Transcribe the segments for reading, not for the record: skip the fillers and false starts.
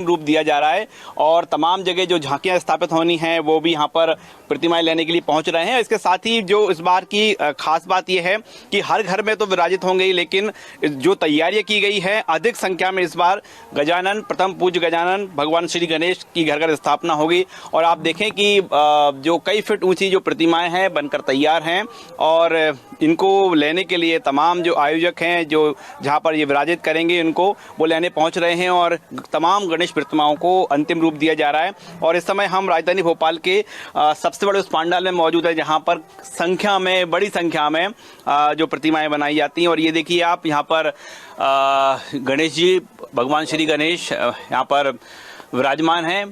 रूप दिया जा रहा है और तमाम जगह जो झांकियां स्थापित होनी हैं वो भी यहाँ पर प्रतिमाएं लेने के लिए पहुंच रहे हैं। इसके साथ ही जो इस बार की खास बात यह है कि हर घर में तो विराजित होंगे ही, लेकिन जो तैयारियां की गई है अधिक संख्या में इस बार गजानन, प्रथम पूज्य गजानन भगवान श्री गणेश की घर घर स्थापना होगी। और आप देखें कि जो कई फीट ऊंची जो प्रतिमाएं हैं बनकर तैयार हैं और इनको लेने के लिए तमाम जो आयोजक हैं जो जहाँ पर ये विराजित करेंगे इनको वो लेने पहुँच रहे हैं और तमाम गणेश प्रतिमाओं को अंतिम रूप दिया जा रहा है। और इस समय हम राजधानी भोपाल के सबसे बड़े उस पांडाल में मौजूद है जहां पर बड़ी संख्या में जो प्रतिमाएं बनाई जाती हैं। और ये देखिए आप यहाँ पर गणेश जी, भगवान श्री गणेश यहाँ पर विराजमान हैं।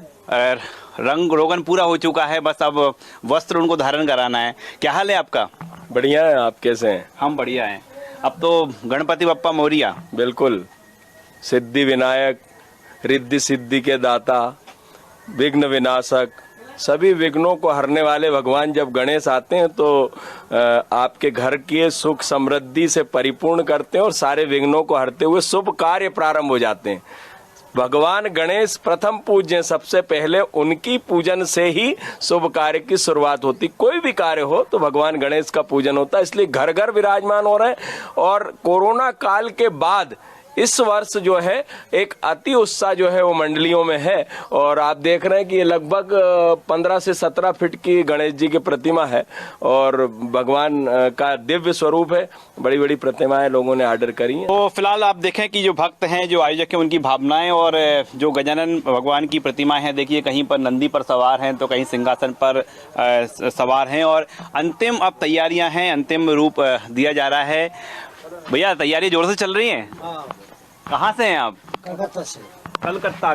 रंग रोगन पूरा हो चुका है, बस अब वस्त्र उनको धारण कराना है। क्या हाल है आपका? बढ़िया है, आप कैसे हैं? हम बढ़िया हैं। अब तो गणपति बप्पा मोरिया। बिल्कुल, सिद्धि विनायक, रिद्धि सिद्धि के दाता, विघ्न विनाशक, सभी विघ्नों को हरने वाले भगवान जब गणेश आते हैं तो आपके घर के सुख समृद्धि से परिपूर्ण करते हैं और सारे विघ्नों को हरते हुए शुभ कार्य प्रारंभ हो जाते हैं। भगवान गणेश प्रथम पूज्य, सबसे पहले उनकी पूजन से ही शुभ कार्य की शुरुआत होती। कोई भी कार्य हो तो भगवान गणेश का पूजन होता है, इसलिए घर घर विराजमान हो रहे हैं। और कोरोना काल के बाद इस वर्ष जो है एक अति उत्साह जो है वो मंडलियों में है। और आप देख रहे हैं कि ये लगभग 15 से 17 फीट की गणेश जी की प्रतिमा है और भगवान का दिव्य स्वरूप है। बड़ी बड़ी प्रतिमाएं लोगों ने ऑर्डर करी हैं। तो फिलहाल आप देखें कि जो भक्त हैं, जो आयोजक हैं, उनकी भावनाएं और जो गजानन भगवान की प्रतिमा है, देखिए कहीं पर नंदी पर सवार हैं तो कहीं सिंहासन पर सवार हैं और अंतिम अब तैयारियां हैं, अंतिम रूप दिया जा रहा है। भैया तैयारी जोर से चल रही है? कहाँ से हैं आप? कलकत्ता से।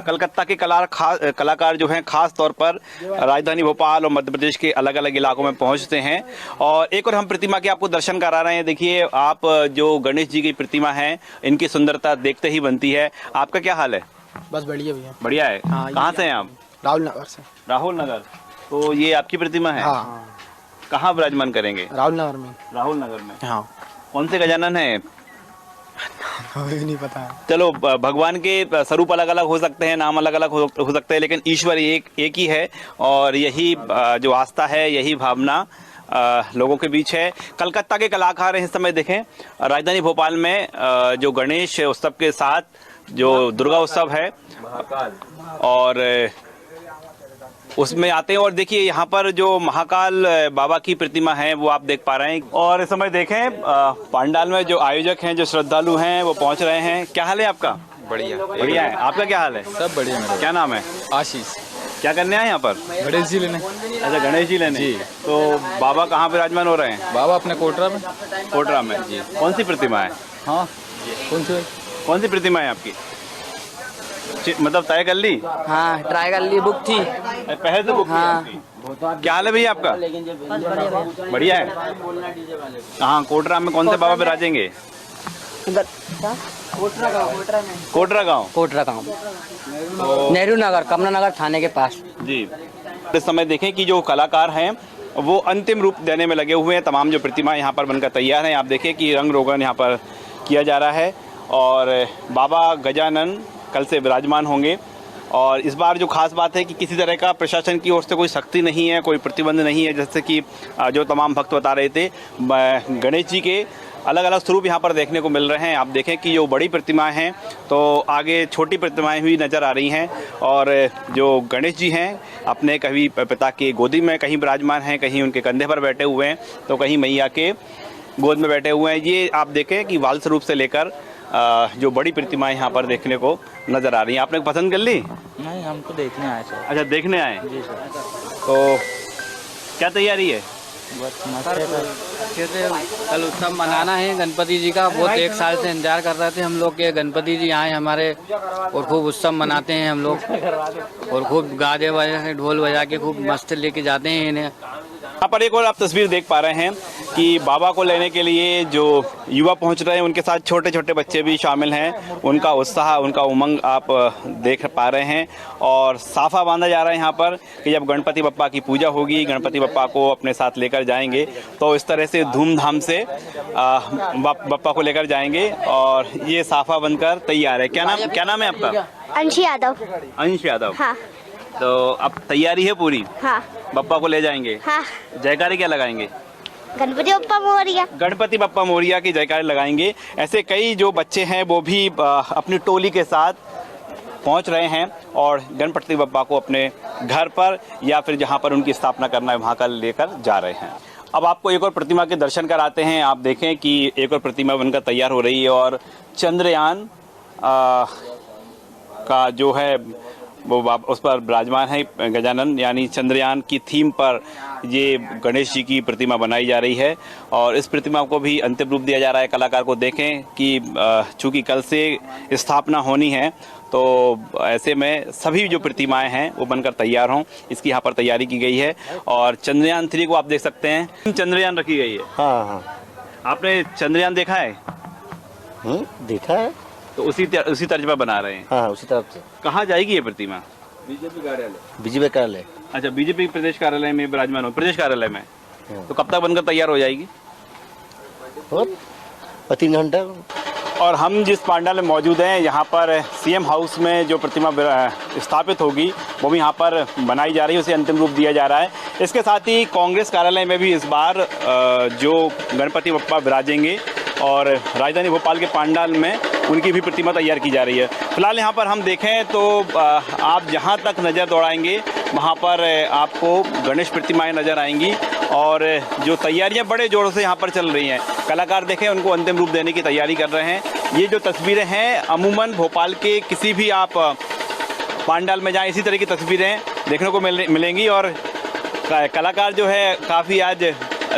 कलकत्ता के कलाकार जो हैं खास तौर पर राजधानी भोपाल और मध्य प्रदेश के अलग अलग इलाकों में पहुंचते हैं। और एक और हम प्रतिमा के आपको दर्शन करा रहे हैं। देखिए आप जो गणेश जी की प्रतिमा है, इनकी सुंदरता देखते ही बनती है। आपका क्या हाल है? बस बढ़िया भैया। बढ़िया है। हाँ, कहाँ से हैं आप? राहुल नगर से। राहुल नगर। तो ये आपकी प्रतिमा है? हाँ। कहाँ विराजमान करेंगे? राहुल नगर में। राहुल नगर में। हाँ। कौन से गजानन है? नहीं पता है। चलो, भगवान के स्वरूप अलग अलग हो सकते हैं, नाम अलग अलग हो सकते हैं, लेकिन ईश्वर एक ही है। और यही जो आस्था है, यही भावना लोगों के बीच है। कलकत्ता के कलाकार इस समय देखें राजधानी भोपाल में जो गणेश उत्सव के साथ जो दुर्गा उत्सव है और उसमें आते हैं। और देखिए यहाँ पर जो महाकाल बाबा की प्रतिमा है वो आप देख पा रहे हैं। और इस समय देखें पंडाल में जो आयोजक हैं, जो श्रद्धालु हैं, वो पहुंच रहे हैं। क्या हाल है आपका? बढ़िया। बढ़िया है। आपका क्या हाल है? सब बढ़िया मेरा। क्या नाम है? आशीष। क्या करने आए यहाँ पर? गणेश जी लेने। अच्छा, गणेश जी लेने जी। तो बाबा कहाँ विराजमान हो रहे हैं? बाबा अपने कोटरा में। कोटरा में जी। कौन सी प्रतिमा है? हाँ, कौन सी प्रतिमा है आपकी? मतलब तय कर ली? हाँ, ट्राई कर ली, बुक थी पहले से बुक थी हाँ। आपकी। क्या हाल है भैया आपका? बढ़िया है। हाँ, कोटरा में कौन से बाबा विराजेंगे? कोटरा गांव। नेहरू नगर, कमला नगर थाने के पास जी। इस समय देखें कि जो कलाकार हैं वो अंतिम रूप देने में लगे हुए हैं। तमाम जो प्रतिमा यहाँ पर बनकर तैयार हैं। आप देखें कि रंग रोगन यहाँ पर किया जा रहा है और बाबा गजानन कल से विराजमान होंगे। और इस बार जो खास बात है कि किसी तरह का प्रशासन की ओर से कोई सख्ती नहीं है, कोई प्रतिबंध नहीं है। जैसे कि जो तमाम भक्त बता रहे थे, गणेश जी के अलग अलग स्वरूप यहाँ पर देखने को मिल रहे हैं। आप देखें कि जो बड़ी प्रतिमाएं हैं तो आगे छोटी प्रतिमाएं हुई नज़र आ रही हैं। और जो गणेश जी हैं अपने कभी पिता के गोदी में कहीं विराजमान हैं, कहीं उनके कंधे पर बैठे हुए हैं, तो कहीं मैया के गोद में बैठे हुए हैं। ये आप देखें कि वाल स्वरूप से लेकर जो बड़ी प्रतिमाएं यहाँ पर देखने को नजर आ रही हैं। आपने पसंद कर ली? नहीं, हमको देखने आए सर। अच्छा, देखने आए जी सर। तो क्या तैयारी है? कल उत्सव मनाना है गणपति जी का। बहुत एक साल से इंतजार कर रहे थे हम लोग के गणपति जी आए हमारे और खूब उत्सव मनाते हैं हम लोग और खूब गाजे बजे ढोल बजा के खूब मस्त लेके जाते हैं इन्हें। यहाँ पर एक और आप तस्वीर देख पा रहे हैं कि बाबा को लेने के लिए जो युवा पहुंच रहे हैं, उनके साथ छोटे छोटे बच्चे भी शामिल हैं। उनका उत्साह, उनका उमंग आप देख पा रहे हैं। और साफा बांधा जा रहा है यहाँ पर कि जब गणपति बप्पा की पूजा होगी, गणपति बप्पा को अपने साथ लेकर जाएंगे, तो इस तरह से धूमधाम से बप्पा को लेकर जाएंगे। और ये साफा बनकर तैयार है। क्या नाम है आपका? अंशी यादव। अंश यादव। हाँ तो अब तैयारी है पूरी? हाँ बप्पा को ले जाएंगे? हाँ। जयकारे क्या लगाएंगे? गणपति बप्पा मोरया। गणपति बप्पा मोरिया की जयकारे लगाएंगे। ऐसे कई जो बच्चे हैं वो भी अपनी टोली के साथ पहुंच रहे हैं और गणपति बप्पा को अपने घर पर या फिर जहां पर उनकी स्थापना करना है वहां का लेकर जा रहे हैं। अब आपको एक और प्रतिमा के दर्शन कराते हैं। आप देखें कि एक और प्रतिमा बनकर तैयार हो रही है और चंद्रयान का जो है वो उस पर विराजमान है गजानन, यानी चंद्रयान की थीम पर ये गणेश जी की प्रतिमा बनाई जा रही है और इस प्रतिमा को भी अंतिम रूप दिया जा रहा है। कलाकार को देखें कि चूंकि कल से स्थापना होनी है तो ऐसे में सभी जो प्रतिमाएं हैं वो बनकर तैयार हों, इसकी यहाँ पर तैयारी की गई है। और चंद्रयान 3 को आप देख सकते हैं, चंद्रयान रखी गई है। हाँ हाँ आपने चंद्रयान देखा है? देखा है। तो उसी तर्ज पर बना रहे हैं। हाँ उसी तरफ से। कहाँ जाएगी ये प्रतिमा? बीजेपी कार्यालय। अच्छा, बीजेपी प्रदेश कार्यालय में विराजमान हो, प्रदेश कार्यालय में। तो कब तक बनकर तैयार हो जाएगी? और 3 घंटा। और हम जिस पांडाल में मौजूद हैं यहाँ पर सीएम हाउस में जो प्रतिमा स्थापित होगी वो भी यहाँ पर बनाई जा रही है, उसे अंतिम रूप दिया जा रहा है। इसके साथ ही कांग्रेस कार्यालय में भी इस बार जो गणपति बप्पा विराजेंगे और राजधानी भोपाल के पांडाल में उनकी भी प्रतिमा तैयार की जा रही है। फिलहाल यहाँ पर हम देखें तो आप जहाँ तक नज़र दौड़ाएंगे वहाँ पर आपको गणेश प्रतिमाएं नज़र आएंगी और जो तैयारियां बड़े जोरों से यहाँ पर चल रही हैं। कलाकार देखें उनको अंतिम रूप देने की तैयारी कर रहे हैं। ये जो तस्वीरें हैं अमूमन भोपाल के किसी भी आप पांडाल में जाएं इसी तरह की तस्वीरें देखने को मिलेंगी और कलाकार जो है काफ़ी आज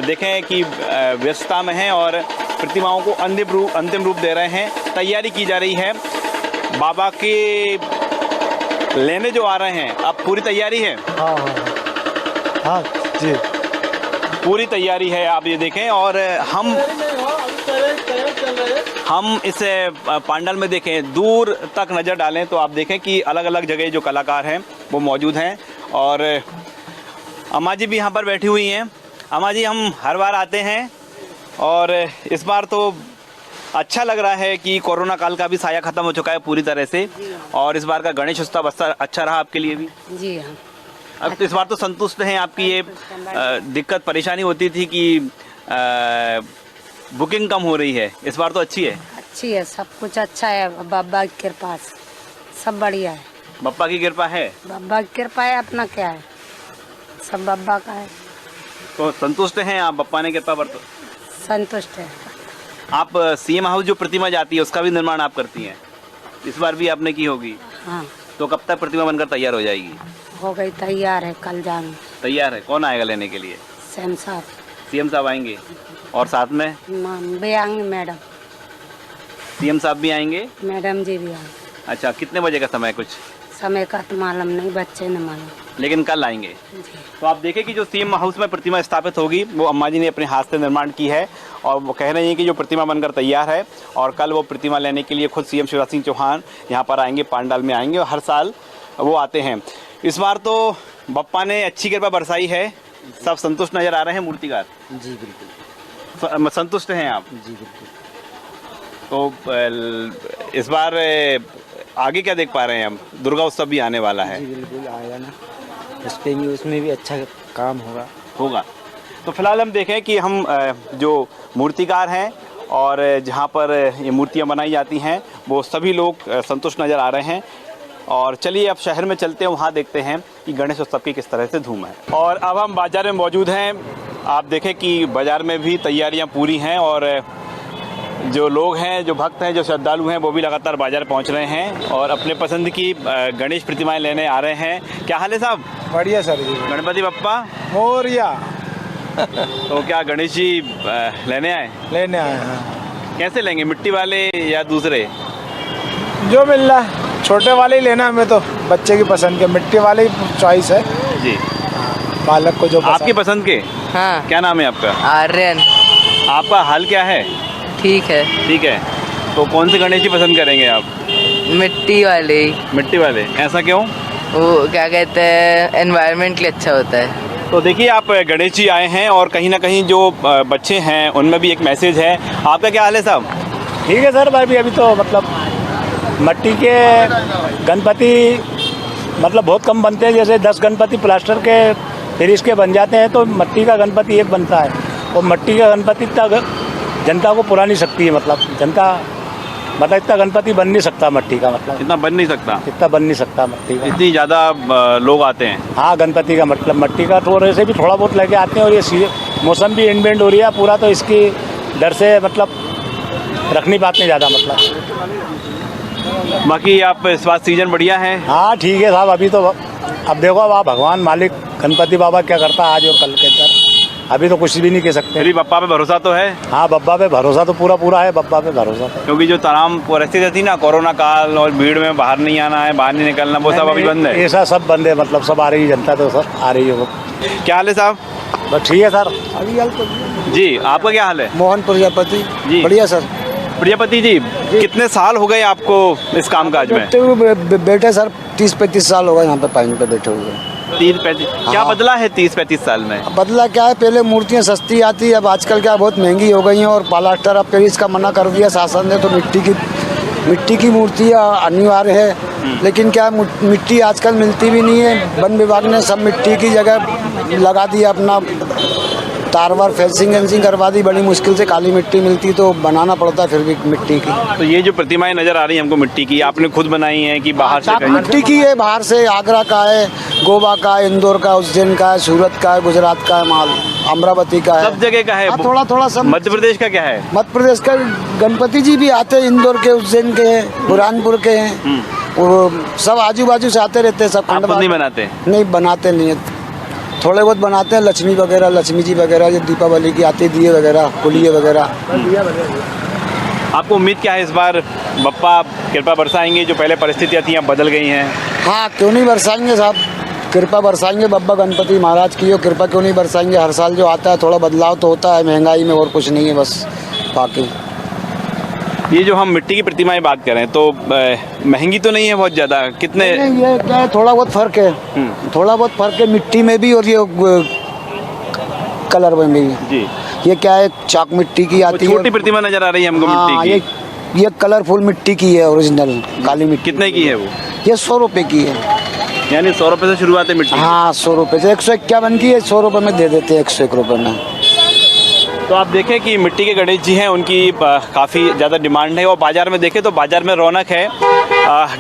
देखें कि व्यस्तता में हैं और प्रतिमाओं को अंतिम रूप दे रहे हैं। तैयारी की जा रही है। बाबा के लेने जो आ रहे हैं, अब पूरी तैयारी है? हाँ हाँ हाँ जी, पूरी तैयारी है। आप ये देखें और हम इस पांडाल में देखें, दूर तक नज़र डालें तो आप देखें कि अलग अलग जगह जो कलाकार हैं वो मौजूद हैं और अम्मा जी भी यहाँ पर बैठी हुई हैं। अम्मा जी, हम हर बार आते हैं और इस बार तो अच्छा लग रहा है कि कोरोना काल का भी साया खत्म हो चुका है पूरी तरह से और इस बार का गणेश उत्सव अच्छा रहा आपके लिए भी? जी हाँ। अब तो इस बार तो संतुष्ट हैं? आपकी ये दिक्कत परेशानी होती थी कि बुकिंग कम हो रही है, इस बार तो अच्छी है? अच्छी है, सब कुछ अच्छा है। बाबा की कृपा से सब बढ़िया है। बप्पा की कृपा है? बाबा की कृपा है, अपना क्या है, सब बाबा का है। तो संतुष्ट हैं आप बप्पा ने कृपा पर? संतुष्ट है। आप सीएम हाउस जो प्रतिमा जाती है उसका भी निर्माण आप करती हैं, इस बार भी आपने की होगी? हाँ। तो कब तक प्रतिमा बनकर तैयार हो जाएगी? हो गई, तैयार है, कल जाएंगे। तैयार है? कौन आएगा लेने के लिए? सीएम साहब। सीएम साहब आएंगे और साथ में भी आएंगे, मैडम। सीएम साहब भी आएंगे, मैडम जी भी आएंगे। अच्छा, कितने बजे का समय? कुछ समय का तो मालूम नहीं, बच्चे ने मालूम, लेकिन कल आएंगे। तो आप देखें कि जो सीएम हाउस में प्रतिमा स्थापित होगी वो अम्मा जी ने अपने हाथ से निर्माण की है और वो कह रही हैं कि जो प्रतिमा बनकर तैयार है और कल वो प्रतिमा लेने के लिए खुद सीएम शिवराज सिंह चौहान यहाँ पर आएंगे, पांडाल में आएंगे और हर साल वो आते हैं। इस बार तो बप्पा ने अच्छी कृपा बरसाई है, सब संतुष्ट नजर आ रहे हैं मूर्तिकार? जी बिल्कुल संतुष्ट हैं आप? जी बिल्कुल। तो इस बार आगे क्या देख पा रहे हैं हम? दुर्गा उत्सव भी आने वाला है। जी बिल्कुल आएगा ना, उसमें भी अच्छा काम होगा। तो फिलहाल हम देखें कि हम जो मूर्तिकार हैं और जहाँ पर ये मूर्तियाँ बनाई जाती हैं वो सभी लोग संतुष्ट नज़र आ रहे हैं। और चलिए अब शहर में चलते हैं, वहाँ देखते हैं कि गणेश उत्सव की किस तरह से धूम है। और अब हम बाज़ार में मौजूद हैं। आप देखें कि बाज़ार में भी तैयारियाँ पूरी हैं और जो लोग हैं, जो भक्त हैं, जो श्रद्धालु हैं वो भी लगातार बाज़ार पहुंच रहे हैं और अपने पसंद की गणेश प्रतिमाएं लेने आ रहे हैं। क्या हाल है साहब? बढ़िया सर जी। गणपति बप्पा मोरया। तो क्या गणेश जी लेने आए? लेने आए हैं। कैसे लेंगे, मिट्टी वाले या दूसरे? जो मिल रहा है, छोटे वाले ही लेना, हमें तो बच्चे की पसंद के मिट्टी वाले ही चॉइस है जी। बालक को जो आपकी पसंद के? हाँ। क्या नाम है आपका? आर्यन। आपका हाल क्या है? ठीक है। ठीक है। तो कौन से गणेश जी पसंद करेंगे आप? मिट्टी वाले। मिट्टी वाले? ऐसा क्यों? वो क्या कहते हैं, एनवायरनमेंट के लिए अच्छा होता है। तो देखिए, आप गणेश जी आए हैं और कहीं ना कहीं जो बच्चे हैं उनमें भी एक मैसेज है। आपका क्या हाल है साहब? ठीक है सर भाई, अभी तो मतलब मट्टी के गणपति मतलब बहुत कम बनते हैं, जैसे 10 गणपति प्लास्टर के फिनिश के बन जाते हैं, तो मट्टी का गणपति एक बनता है। और मट्टी का गणपति इतना जनता को पुरा नहीं सकती है, मतलब जनता मतलब इतना गणपति बन नहीं सकता मट्टी का, मतलब इतना बन नहीं सकता, इतना बन नहीं सकता मट्टी का। इतनी ज़्यादा लोग आते हैं। हाँ, गणपति का मतलब मट्टी का थोड़े से भी थोड़ा बहुत लेके आते हैं, और ये मौसम भी एंड बेंड हो रही है पूरा, तो इसकी डर से मतलब रख नहीं पाते ज़्यादा मतलब। बाकी आप इस बार सीजन बढ़िया है। हाँ ठीक है साहब, अभी तो अब देखो अब आप भगवान मालिक गणपति बाबा क्या करता है आज और कल के अंदर, अभी तो कुछ भी नहीं कह सकते। मेरी बप्पा पे भरोसा तो है। हाँ, बब्बा पे भरोसा तो पूरा है, बब्बा पे भरोसा। क्योंकि जो तमाम परिस्थिति थी ना, कोरोना काल और भीड़ में बाहर नहीं आना है, बाहर नहीं निकलना, वो सब अभी बंद है। ऐसा सब बंद है, मतलब सब आ रही है जनता, तो सर आ रही है वो। क्या हाल है साहब? बस ठीक है सर। अभी हाल तो जी, आपका क्या हाल है? मोहन प्रजापति जी। बढ़िया सर। प्रियपति जी, कितने साल हो गए आपको इस कामकाज में? बैठे हुए बैठे सर 30-35 साल हो गए यहाँ पे पाइन पे बैठे हुए। 30-35 क्या बदला है 30-35 साल में? बदला क्या है, पहले मूर्तियाँ सस्ती आती, अब आजकल क्या बहुत महंगी हो गई हैं, और प्लास्टर अब पेरिस का मना कर दिया शासन ने, तो मिट्टी की मूर्तियाँ अनिवार्य है। लेकिन क्या मिट्टी आजकल मिलती भी नहीं है, वन विभाग ने सब मिट्टी की जगह लगा दिया अपना तारवार फेंसिंग करवा दी, बड़ी मुश्किल से काली मिट्टी मिलती, तो बनाना पड़ता है फिर भी मिट्टी की। तो ये जो प्रतिमाएं नजर आ रही हैं हमको मिट्टी की, आपने खुद बनाई हैं कि बाहर से कहीं? मिट्टी की है, बाहर से आगरा का है, गोवा का है, इंदौर का, उज्जैन का है, सूरत का है, गुजरात का है माल, अमरावती का है, सब जगह का है। थोड़ा सब। मध्य प्रदेश का क्या है? मध्य प्रदेश का गणपति जी भी आते हैं, इंदौर के, उज्जैन के हैं, बुरहानपुर के हैं, वो सब आजू बाजू से आते रहते हैं सब। आप खुद नहीं बनाते? नहीं बनाते नहीं है, थोड़े बहुत बनाते हैं, लक्ष्मी जी वगैरह, जो दीपावली की आती, दिए वगैरह, कुलिये वगैरह। आपको उम्मीद क्या है इस बार बप्पा कृपा बरसाएंगे? जो पहले परिस्थितियाँ थी अब बदल गई हैं। हाँ, क्यों नहीं बरसाएंगे साहब, कृपा बरसाएंगे बब्बा गणपति महाराज की, कृपा क्यों नहीं बरसाएंगे। हर साल जो आता है थोड़ा बदलाव तो होता है महंगाई में, और कुछ नहीं है बस। बाकी ये जो हम मिट्टी की प्रतिमाएं बात करें तो महंगी तो नहीं है बहुत ज़्यादा? कितने? नहीं, ये क्या है, थोड़ा बहुत फर्क है, थोड़ा बहुत फर्क है मिट्टी में भी और ये कलर में भी। जी, ये क्या है, चाक मिट्टी की आती है, छोटी प्रतिमा नजर आ रही है हमको मिट्टी की। ये कलरफुल मिट्टी की है, ओरिजिनल काली मिट्टी। कितने की है वो? ये 100 रुपए की है। यानी 100 रुपए से शुरुआत है मिट्टी? हाँ, 100 रुपए से। 151 की है, 100 रुपए में दे देते हैं, 101 रुपए में। तो आप देखें कि मिट्टी के गणेश जी हैं, उनकी काफ़ी ज़्यादा डिमांड है, और बाज़ार में देखें तो बाज़ार में रौनक है।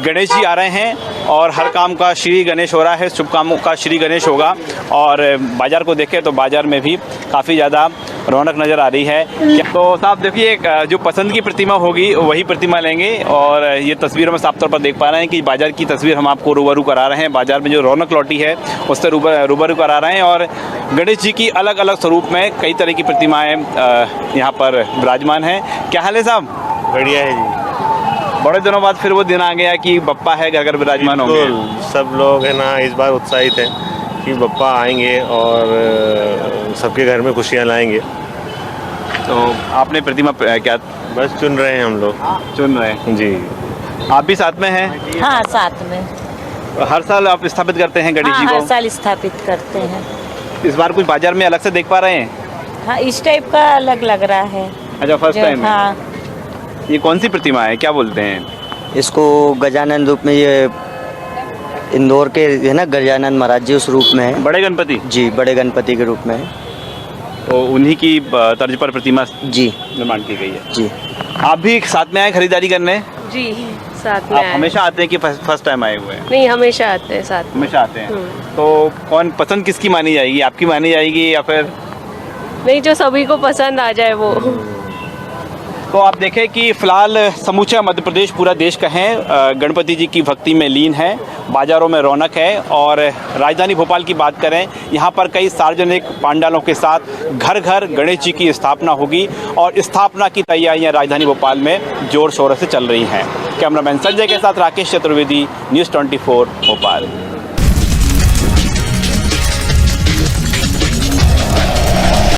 गणेश जी आ रहे हैं और हर काम का श्री गणेश हो रहा है, शुभ कामों का श्री गणेश होगा। और बाज़ार को देखें तो बाज़ार में भी काफ़ी ज़्यादा रौनक नज़र आ रही है। तो साहब देखिए, जो पसंद की प्रतिमा होगी वही प्रतिमा लेंगे, और ये तस्वीरों में साफ तौर पर देख पा रहे हैं कि बाज़ार की तस्वीर हम आपको रूबरू करा रहे हैं। बाज़ार में जो रौनक लौटी है उससे रूबरू करा रहे हैं, और गणेश जी की अलग अलग स्वरूप में कई तरह की प्रतिमाएँ यहाँ पर विराजमान हैं। क्या हाल है साहब? बढ़िया है जी। बड़े दिनों बाद फिर वो दिन आ गया कि बप्पा है घर घर विराजमान होंगे। सब लोग है ना इस बार उत्साहित हैं कि बप्पा आएंगे और सबके घर में खुशियाँ लाएंगे। तो आपने प्रतिमा क्या बस चुन रहे हैं हम लोग। चुन रहे हैं जी। आप भी साथ में हैं? हाँ, साथ में। हर साल आप स्थापित करते हैं गणेश जी हाँ, को? हर साल स्थापित करते हैं। इस बार कुछ बाजार में अलग से देख पा रहे हैं? हाँ, इस टाइप का अलग लग रहा है। अच्छा, फर्स्ट टाइम? हाँ। ये कौन सी प्रतिमा है, क्या बोलते हैं इसको? गजानन रूप में, ये इंदौर के है ना गजानन महाराज जी, उस रूप में है। बड़े गणपति जी, बड़े गणपति के रूप में है। तो उन्हीं की तर्ज पर प्रतिमा जी निर्माण की गई है। जी। आप भी साथ में आए खरीदारी करने? जी, साथ में आप आए। हमेशा आते हैं कि फर्स्ट टाइम आए हुए हैं? नहीं, हमेशा आते हैं साथ में। हमेशा आते हैं। तो कौन पसंद किसकी मानी जाएगी, आपकी मानी जाएगी या फिर? नहीं, जो सभी को पसंद आ जाए वो। तो आप देखें कि फिलहाल समूचा मध्य प्रदेश, पूरा देश कहें, गणपति जी की भक्ति में लीन है। बाज़ारों में रौनक है, और राजधानी भोपाल की बात करें, यहाँ पर कई सार्वजनिक पंडालों के साथ घर घर गणेश जी की स्थापना होगी, और स्थापना की तैयारियाँ राजधानी भोपाल में जोर शोर से चल रही हैं। कैमरामैन संजय के साथ राकेश चतुर्वेदी, न्यूज़ 24 भोपाल।